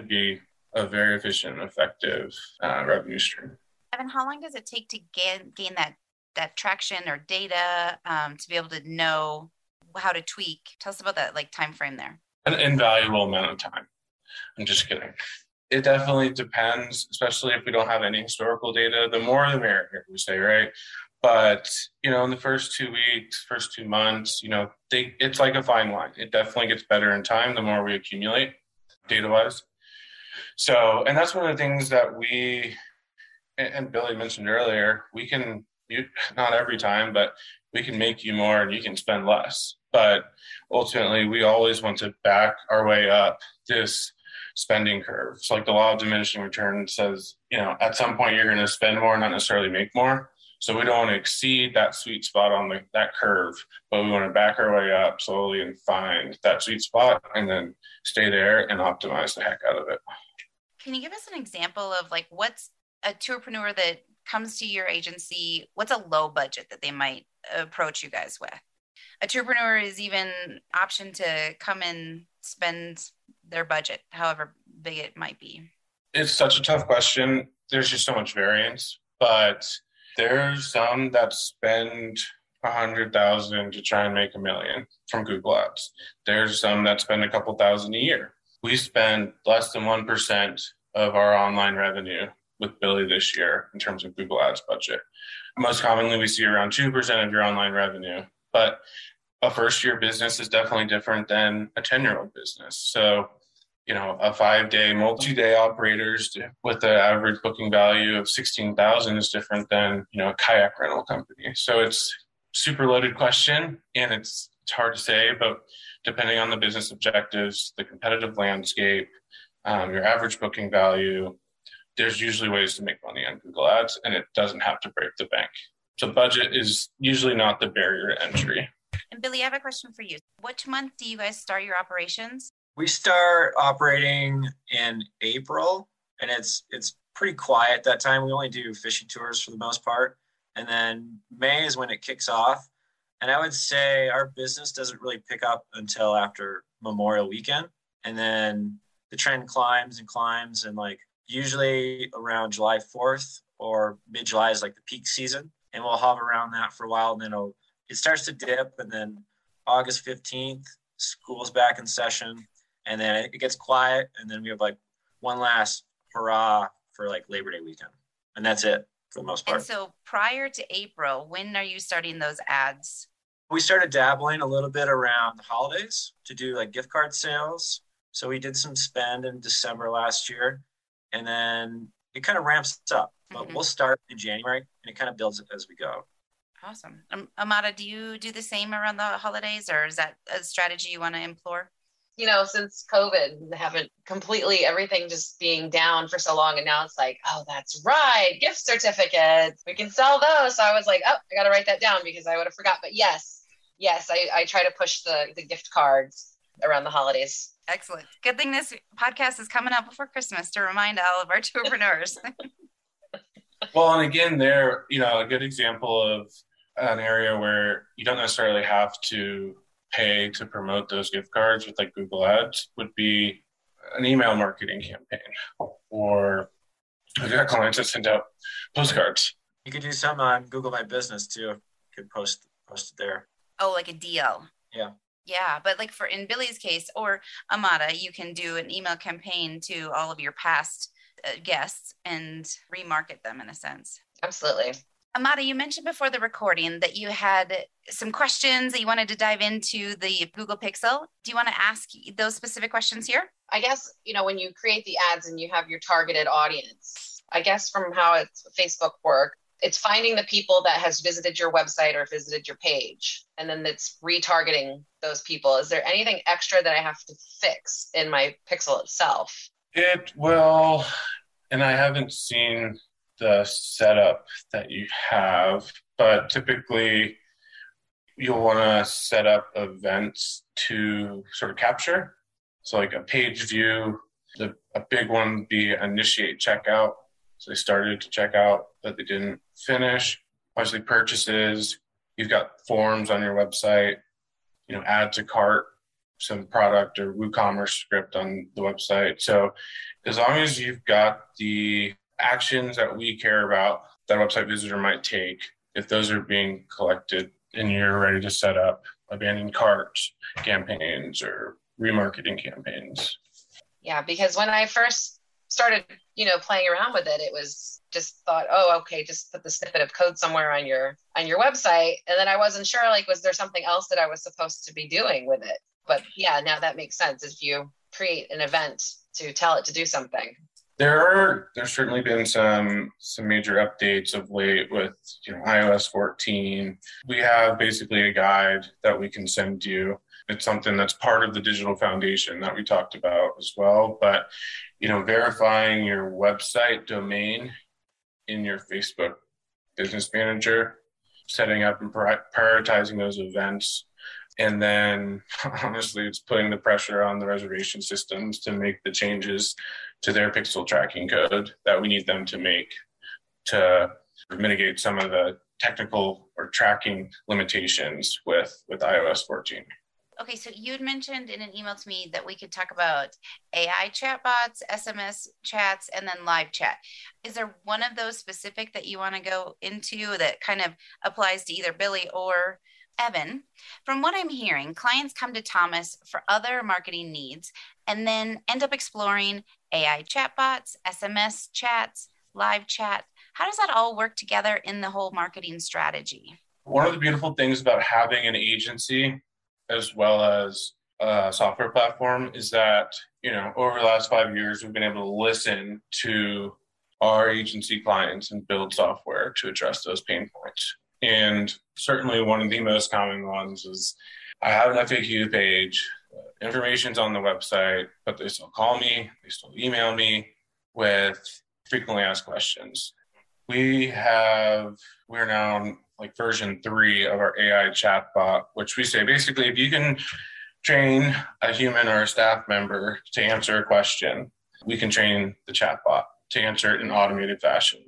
be a very efficient and effective revenue stream. Evan, how long does it take to gain that traction or data to be able to know how to tweak? Tell us about that time frame there. An invaluable amount of time. I'm just kidding. It definitely depends, especially if we don't have any historical data. The more the merrier, we say, right? But, in the first 2 weeks, first 2 months, it's like a fine wine. It definitely gets better in time the more we accumulate data-wise. So, and that's one of the things that and Billy mentioned earlier, not every time, but we can make you more and you can spend less. But ultimately, we always want to back our way up this spending curve. So like the law of diminishing returns says, at some point you're going to spend more, not necessarily make more. So we don't want to exceed that sweet spot on that curve, but we want to back our way up slowly and find that sweet spot and then stay there and optimize the heck out of it. Can you give us an example of what's a tourpreneur that comes to your agency? What's a low budget that they might approach you guys with? A tourpreneur is even option to come and spend their budget, however big it might be. It's such a tough question. There's just so much variance, but there's some that spend $100,000 to try and make $1 million from Google Ads. There's some that spend a couple thousand a year. We spend less than 1% of our online revenue with Billy this year in terms of Google Ads budget. Most commonly, we see around 2% of your online revenue, but a first-year business is definitely different than a 10-year-old business. So, a 5-day, multi-day operators with an average booking value of $16,000 is different than, a kayak rental company. So it's super loaded question, and it's hard to say, but depending on the business objectives, the competitive landscape, your average booking value, there's usually ways to make money on Google Ads, and it doesn't have to break the bank. So budget is usually not the barrier to entry. And Billy, I have a question for you. Which month do you guys start your operations? We start operating in April, and it's pretty quiet that time. We only do fishing tours for the most part. And then May is when it kicks off. And I would say our business doesn't really pick up until after Memorial Weekend. And then the trend climbs, and usually around July 4th or mid-July is the peak season. And we'll hover around that for a while. And then it starts to dip. And then August 15th, school's back in session. And then it gets quiet. And then we have one last hurrah for Labor Day weekend. And that's it for the most part. And so prior to April, when are you starting those ads? We started dabbling a little bit around the holidays to do gift card sales. So we did some spend in December last year. And then it kind of ramps up. But we'll start in January, and it kind of builds as we go. Awesome. Amada, do you do the same around the holidays, or is that a strategy you want to employ? Since COVID, haven't completely everything just being down for so long. And now it's oh, that's right. Gift certificates. We can sell those. So I was I got to write that down because I would have forgot. But yes, I try to push the gift cards around the holidays. Excellent. Good thing this podcast is coming out before Christmas to remind all of our tourpreneurs. Well, and again, a good example of an area where you don't necessarily have to pay to promote those gift cards with Google Ads would be an email marketing campaign, or I've got clients that send out postcards. You could do some on Google My Business too. You could post it there. Oh, like a deal. Yeah. Yeah, but in Billy's case or Amada, you can do an email campaign to all of your past guests and remarket them in a sense. Absolutely. Amada, you mentioned before the recording that you had some questions that you wanted to dive into the Google Pixel. Do you want to ask those specific questions here? I guess, when you create the ads and you have your targeted audience, I guess from how it's Facebook work, it's finding the people that has visited your website or visited your page, and then it's retargeting those people. Is there anything extra that I have to fix in my Pixel itself? It will, and I haven't seen the setup that you have, but typically you'll want to set up events to sort of capture. So like a page view, a big one would be initiate checkout. So they started to check out, but they didn't finish. Obviously purchases, you've got forms on your website, add to cart, some product or WooCommerce script on the website. So as long as you've got the actions that we care about that a website visitor might take, if those are being collected and you're ready to set up abandoned carts campaigns or remarketing campaigns. Yeah, because when I first started, playing around with it, it was just thought, oh, okay, just put the snippet of code somewhere on your website. And then I wasn't sure, was there something else that I was supposed to be doing with it? But yeah, now that makes sense if you create an event to tell it to do something. There's certainly been some major updates of late with iOS 14. We have basically a guide that we can send you. It's something that's part of the digital foundation that we talked about as well. But verifying your website domain in your Facebook Business Manager, setting up and prioritizing those events. And then honestly, it's putting the pressure on the reservation systems to make the changes to their pixel tracking code that we need them to make to mitigate some of the technical or tracking limitations with iOS 14. Okay, so you had mentioned in an email to me that we could talk about AI chatbots, SMS chats, and then live chat. Is there one of those specific that you want to go into that kind of applies to either Billy or Evan? From what I'm hearing, clients come to Thomas for other marketing needs and then end up exploring AI chatbots, SMS chats, live chat. How does that all work together in the whole marketing strategy? One of the beautiful things about having an agency as well as a software platform is that, over the last 5 years, we've been able to listen to our agency clients and build software to address those pain points. And certainly one of the most common ones is I have an FAQ page, information's on the website, but they still call me, they still email me with frequently asked questions. We're now on version 3 of our AI chatbot, which we say basically if you can train a human or a staff member to answer a question, we can train the chatbot to answer it in automated fashion.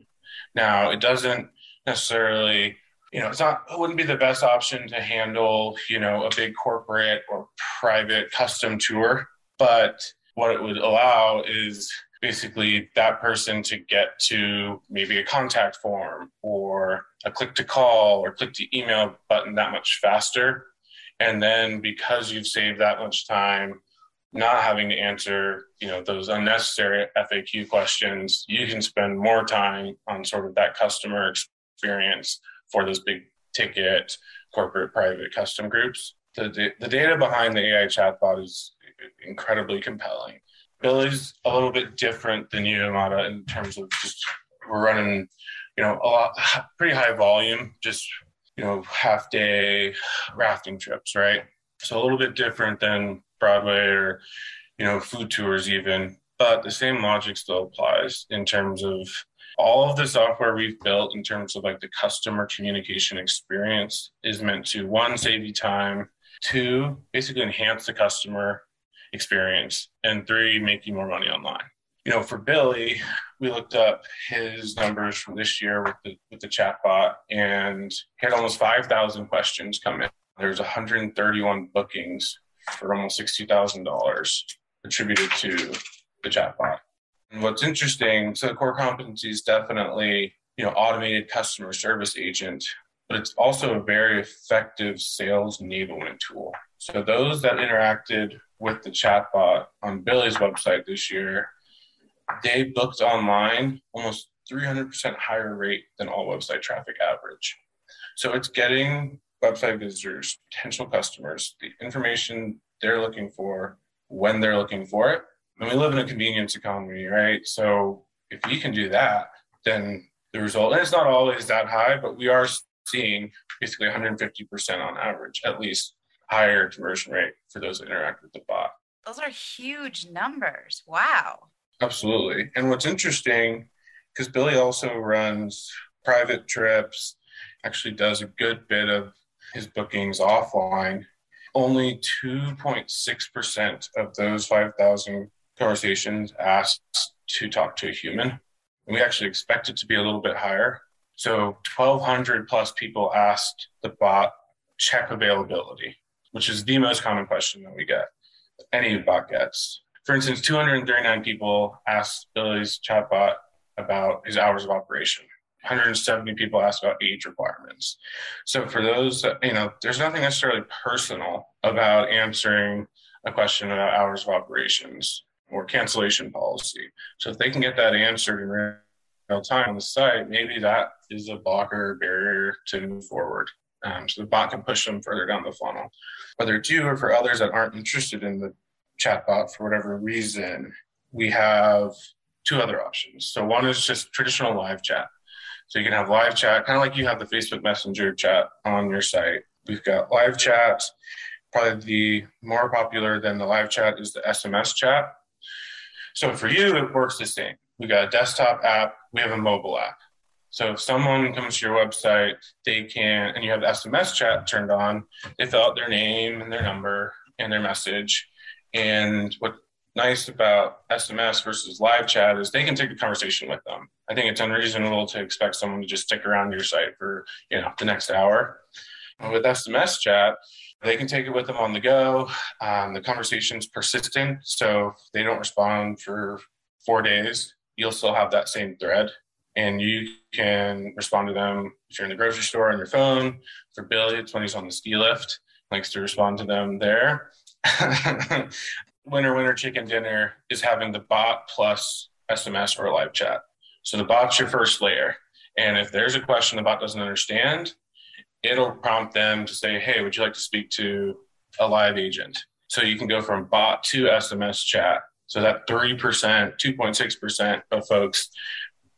Now, it doesn't necessarily, it wouldn't be the best option to handle, a big corporate or private custom tour, but what it would allow is basically that person to get to maybe a contact form or a click to call or click to email button that much faster. And then because you've saved that much time not having to answer, those unnecessary FAQ questions, you can spend more time on sort of that customer experience for those big ticket corporate private custom groups. The data behind the AI chatbot is incredibly compelling. Billy's a little bit different than you, Amada, in terms of just we're running, pretty high volume, just, half day rafting trips, right? So a little bit different than Broadway or, food tours even, but the same logic still applies in terms of all of the software we've built in terms of the customer communication experience is meant to, 1, save you time, 2, basically enhance the customer experience, and 3, make you more money online. For Billy, we looked up his numbers from this year with the chatbot, and he had almost 5,000 questions come in. There's 131 bookings for almost $60,000 attributed to the chatbot. And what's interesting, so the core competency is definitely, automated customer service agent, but it's also a very effective sales enablement tool. So those that interacted with the chatbot on Billy's website this year, they booked online almost 300% higher rate than all website traffic average. So it's getting website visitors, potential customers, the information they're looking for when they're looking for it. And we live in a convenience economy, right? So if you can do that, then the result, and it's not always that high, but we are seeing basically 150% on average, at least, higher conversion rate for those that interact with the bot. Those are huge numbers. Wow. Absolutely. And what's interesting, because Billy also runs private trips, actually does a good bit of his bookings offline, only 2.6% of those 5,000 conversations asked to talk to a human. And we actually expect it to be a little bit higher. So 1,200 plus people asked the bot check availability, which is the most common question that we get, any bot gets. For instance, 239 people asked Billy's chatbot about his hours of operation. 170 people asked about age requirements. So for those, there's nothing necessarily personal about answering a question about hours of operations or cancellation policy. So if they can get that answered in real time on the site, maybe that is a blocker or barrier to move forward. So the bot can push them further down the funnel. Whether it's you or for others that aren't interested in the chatbot for whatever reason, we have two other options. So one is just traditional live chat. So you can have live chat, kind of like you have the Facebook Messenger chat on your site. We've got live chat. Probably the more popular than the live chat is the SMS chat. So for you, it works the same. We got a desktop app. We have a mobile app. So if someone comes to your website, they can, and you have the SMS chat turned on, they fill out their name and their number and their message. And what's nice about SMS versus live chat is they can take the conversation with them. I think it's unreasonable to expect someone to just stick around your site for, the next hour. With SMS chat, they can take it with them on the go. The conversation's persistent. So if they don't respond for 4 days, you'll still have that same thread. And you can respond to them if you're in the grocery store on your phone. For Billy, it's when he's on the ski lift. Likes to respond to them there. Winner chicken dinner is having the bot plus SMS or live chat. So the bot's your first layer. And if there's a question the bot doesn't understand, it'll prompt them to say, hey, would you like to speak to a live agent? So you can go from bot to SMS chat. So that 3%, 2.6% of folks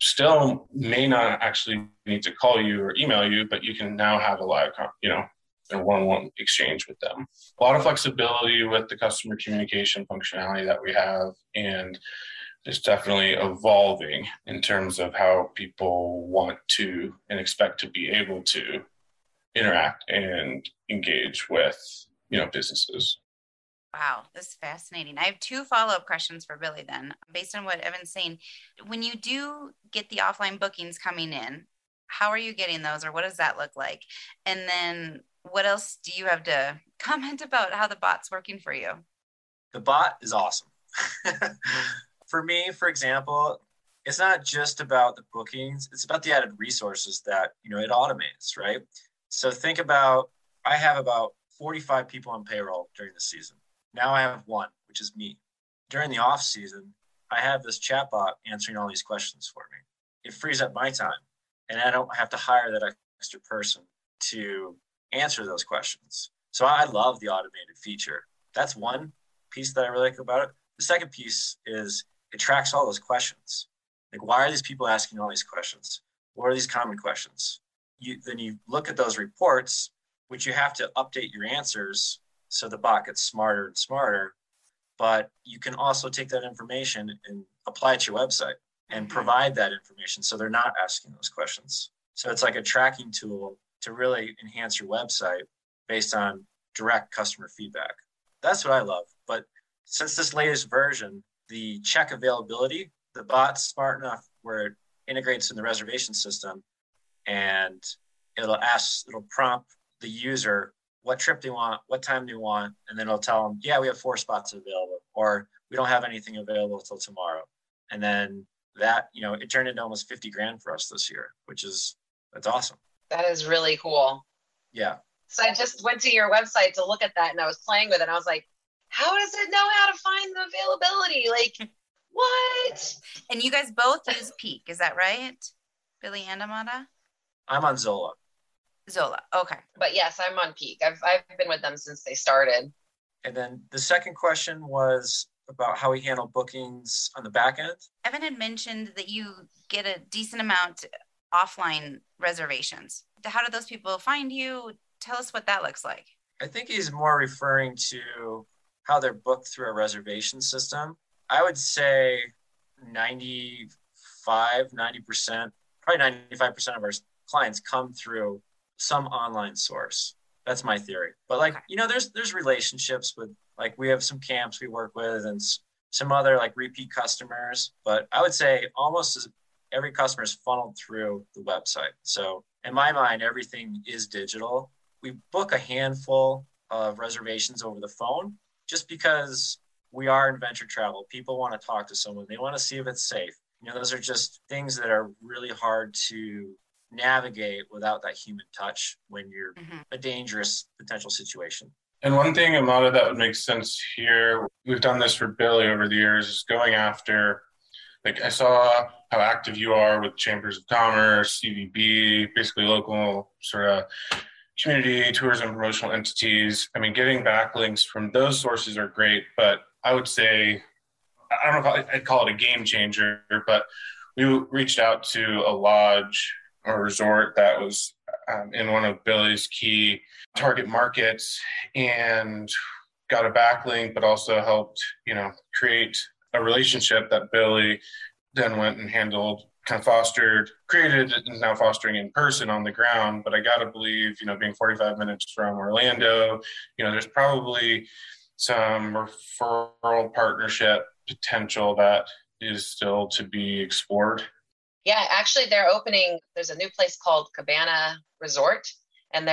still may not actually need to call you or email you, but you can now have a live, a one-on-one exchange with them. A lot of flexibility with the customer communication functionality that we have, and it's definitely evolving in terms of how people want to and expect to be able to interact and engage with, businesses. Wow, this is fascinating. I have two follow-up questions for Billy then. Based on what Evan's saying, when you do get the offline bookings coming in, how are you getting those, or what does that look like? And then what else do you have to comment about how the bot's working for you? The bot is awesome. For me, for example, it's not just about the bookings. It's about the added resources that, it automates, right? So think about, I have about 45 people on payroll during the season. Now I have one, which is me. During the off season, I have this chatbot answering all these questions for me. It frees up my time, and I don't have to hire that extra person to answer those questions. So I love the automated feature. That's one piece that I really like about it. The second piece is it tracks all those questions. Like, why are these people asking all these questions? What are these common questions? Then you look at those reports, which you have to update your answers so the bot gets smarter and smarter. But you can also take that information and apply it to your website and provide that information so they're not asking those questions. So it's like a tracking tool to really enhance your website based on direct customer feedback. That's what I love. But since this latest version, the check availability, the bot's smart enough where it integrates in the reservation system, and it'll prompt the user what trip they want, what time they want, and then it'll tell them, yeah, we have 4 spots available, or we don't have anything available until tomorrow. And then that, it turned into almost 50 grand for us this year, that's awesome. That is really cool. Yeah. So I just went to your website to look at that, and I was playing with it, and I was like, how does it know how to find the availability? Like, What? And you guys both use Peak, is that right? Billy and Amada? I'm on Zola. Zola, okay. But yes, I'm on Peak. I've been with them since they started. And then the second question was about how we handle bookings on the back end. Evan had mentioned that you get a decent amount offline reservations. How do those people find you? Tell us what that looks like. I think he's more referring to how they're booked through a reservation system. I would say 90%, probably 95% of our clients come through some online source. That's my theory. But like, you know, there's relationships with, like, we have some camps we work with and some other like repeat customers. But I would say almost every customer is funneled through the website. So in my mind, everything is digital. We book a handful of reservations over the phone just because we are in venture travel. People want to talk to someone. They want to see if it's safe. You know, those are just things that are really hard to navigate without that human touch when you're a dangerous potential situation. And one thing, Amada, that would make sense here, we've done this for Billy over the years, is going after, like, I saw how active you are with Chambers of Commerce, CVB, basically local sort of community, tourism, promotional entities. I mean, getting backlinks from those sources are great, but I would say, I don't know if I'd call it a game changer, but we reached out to a lodge or resort that was in one of Billy's key target markets and got a backlink, but also helped, you know, create a relationship that Billy then went and handled, kind of fostered, created, and now fostering in person on the ground. But I got to believe, you know, being 45 minutes from Orlando, you know, there's probably some referral partnership potential that is still to be explored. Yeah, actually, they're opening. There's a new place called Cabana Resort, and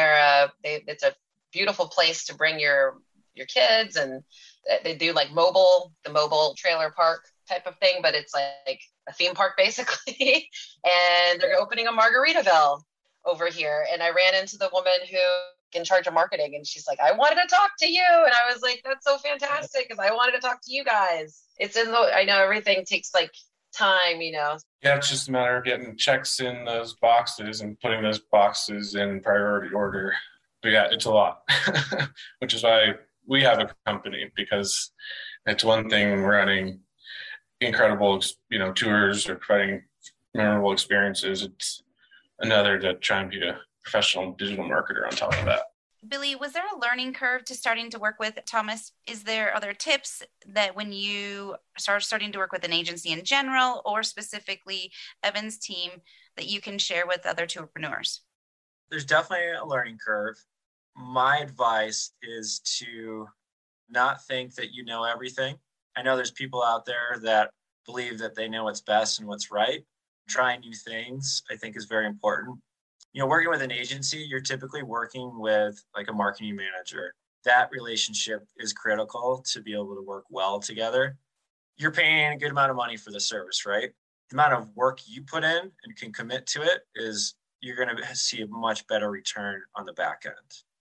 it's a beautiful place to bring your kids, and they do like the mobile trailer park type of thing, but it's like a theme park basically. And they're opening a Margaritaville over here, and I ran into the woman who in charge of marketing, and she's like, I wanted to talk to you. And I was like, that's so fantastic, because I wanted to talk to you guys. I know everything takes like time, you know. Yeah, it's just a matter of getting checks in those boxes and putting those boxes in priority order. But yeah, it's a lot, which is why we have a company, because it's one thing running incredible, you know, tours or providing memorable experiences. It's another to try and be a professional digital marketer on top of that. Billy, was there a learning curve to starting to work with TOMIS? Is there other tips that when you starting to work with an agency in general, or specifically Evan's team, that you can share with other tourpreneurs? There's definitely a learning curve. My advice is to not think that you know everything. I know there's people out there that believe that they know what's best and what's right. Trying new things, I think, is very important. You know, working with an agency, you're typically working with like a marketing manager. That relationship is critical to be able to work well together. You're paying a good amount of money for the service, right? The amount of work you put in and can commit to it is you're going to see a much better return on the back end,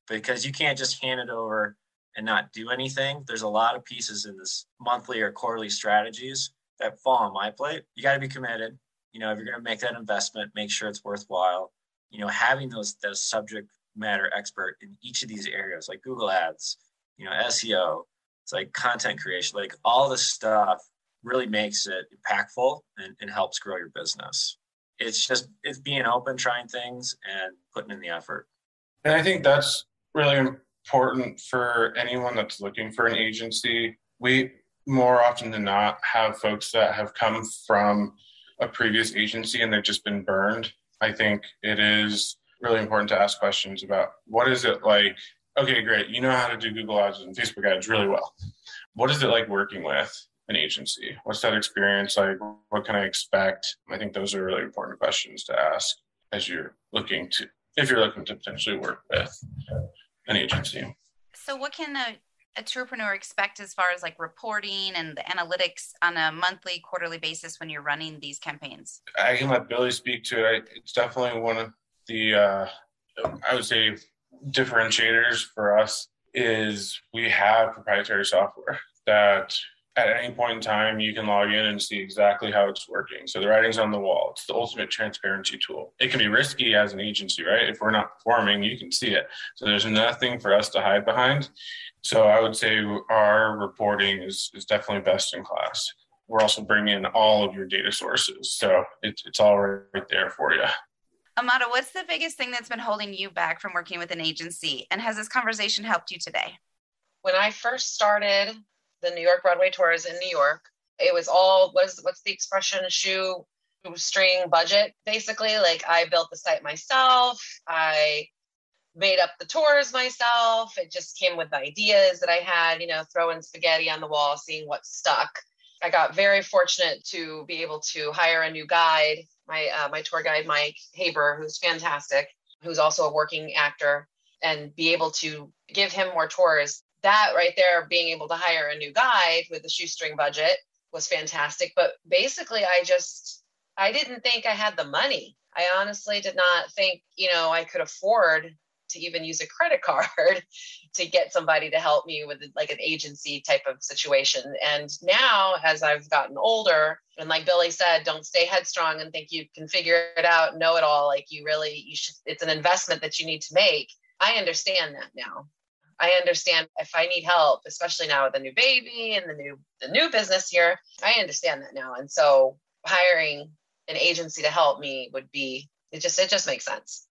because you can't just hand it over and not do anything. There's a lot of pieces in this monthly or quarterly strategies that fall on my plate. You got to be committed. You know, if you're going to make that investment, make sure it's worthwhile. You know, having those subject matter expert in each of these areas, like Google Ads, you know, SEO, it's like content creation, like all this stuff really makes it impactful and helps grow your business. It's being open, trying things, and putting in the effort. And I think that's really important for anyone that's looking for an agency. We more often than not have folks that have come from a previous agency and they've just been burned. I think it is really important to ask questions about what is it like? Okay, great. You know how to do Google Ads and Facebook ads really well. What is it like working with an agency? What's that experience like? What can I expect? I think those are really important questions to ask if you're looking to potentially work with an agency. So what can a tourpreneur expect as far as like reporting and the analytics on a monthly, quarterly basis when you're running these campaigns? I can let Billy speak to it. It's definitely one of the, I would say, differentiators for us is we have proprietary software that at any point in time, you can log in and see exactly how it's working. So the writing's on the wall. It's the ultimate transparency tool. It can be risky as an agency, right? If we're not performing, you can see it. So there's nothing for us to hide behind. So I would say our reporting is definitely best in class. We're also bringing in all of your data sources. So it's all right there for you. Amada, what's the biggest thing that's been holding you back from working with an agency? And has this conversation helped you today? When I first started the New York Broadway tours in New York, it was all, what's the expression, shoestring budget, basically. Like, I built the site myself. I made up the tours myself. It just came with ideas that I had, throwing spaghetti on the wall, seeing what stuck. I got very fortunate to be able to hire a new guide, my tour guide, Mike Haber, who's fantastic, who's also a working actor, and be able to give him more tours. That right there, being able to hire a new guide with the shoestring budget was fantastic. But basically, I didn't think I had the money. I honestly did not think, I could afford to even use a credit card to get somebody to help me with like an agency type of situation. And now, as I've gotten older, and like Billy said, don't stay headstrong and think you can figure it out, know it all. Like you should, it's an investment that you need to make. I understand that now. I understand if I need help, especially now with a new baby and the new business here, I understand that now. And so hiring an agency to help me it just makes sense.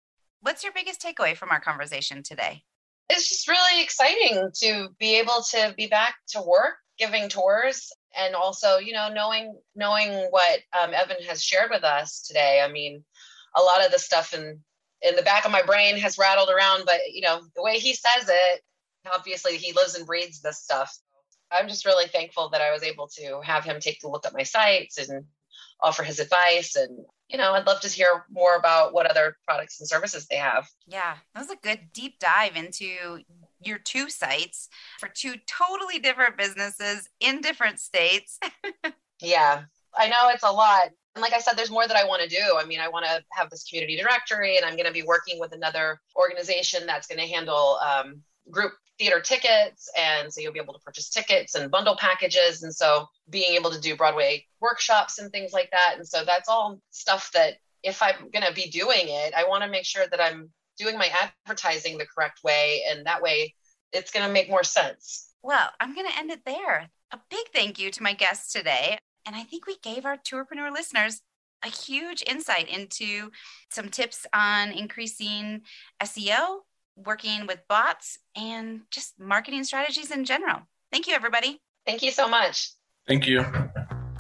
What's your biggest takeaway from our conversation today? It's just really exciting to be able to be back to work, giving tours, and also, knowing what Evan has shared with us today. I mean, a lot of the stuff in the back of my brain has rattled around, but the way he says it, obviously he lives and breathes this stuff. I'm just really thankful that I was able to have him take a look at my sites and offer his advice. And, I'd love to hear more about what other products and services they have. Yeah, that was a good deep dive into your two sites for two totally different businesses in different states. Yeah, I know it's a lot. And like I said, there's more that I want to do. I mean, I want to have this community directory, and I'm going to be working with another organization that's going to handle group theater tickets. And so you'll be able to purchase tickets and bundle packages. And so being able to do Broadway workshops and things like that. And so that's all stuff that if I'm going to be doing it, I want to make sure that I'm doing my advertising the correct way. And that way it's going to make more sense. Well, I'm going to end it there. A big thank you to my guests today. And I think we gave our Tourpreneur listeners a huge insight into some tips on increasing SEO, working with bots, and just marketing strategies in general. Thank you, everybody. Thank you so much. Thank you.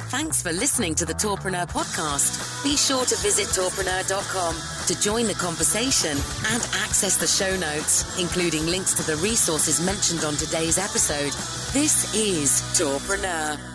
Thanks for listening to the Tourpreneur podcast. Be sure to visit tourpreneur.com to join the conversation and access the show notes, including links to the resources mentioned on today's episode. This is Tourpreneur.